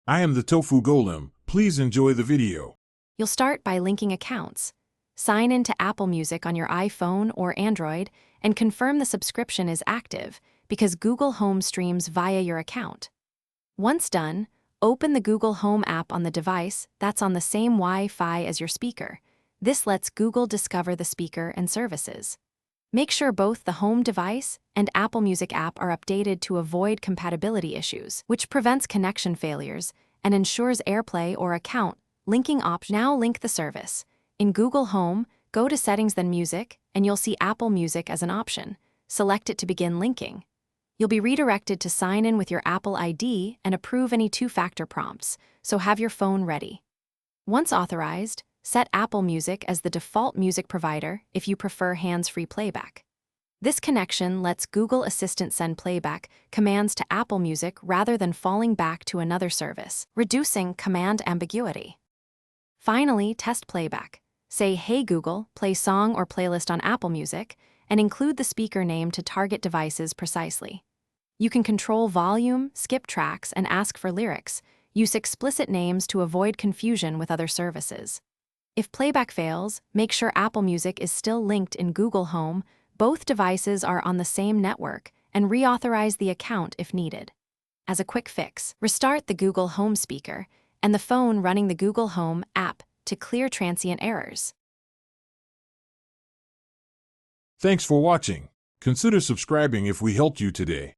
I am the Tofu Golem. Please enjoy the video. You'll start by linking accounts. Sign in to Apple Music on your iPhone or Android and confirm the subscription is active because Google Home streams via your account. Once done, open the Google Home app on the device that's on the same Wi-Fi as your speaker. This lets Google discover the speaker and services. Make sure both the home device and Apple Music app are updated to avoid compatibility issues, which prevents connection failures and ensures AirPlay or account linking option. Now link the service. In Google Home, go to Settings then Music, and you'll see Apple Music as an option. Select it to begin linking. You'll be redirected to sign in with your Apple ID and approve any two-factor prompts, so have your phone ready. Once authorized, set Apple Music as the default music provider if you prefer hands-free playback. This connection lets Google Assistant send playback commands to Apple Music rather than falling back to another service, reducing command ambiguity. Finally, test playback. Say, "Hey Google, play song or playlist on Apple Music," and include the speaker name to target devices precisely. You can control volume, skip tracks, and ask for lyrics. Use explicit names to avoid confusion with other services. If playback fails, make sure Apple Music is still linked in Google Home, both devices are on the same network, and reauthorize the account if needed. As a quick fix, restart the Google Home speaker and the phone running the Google Home app to clear transient errors. Thanks for watching. Consider subscribing if we helped you today.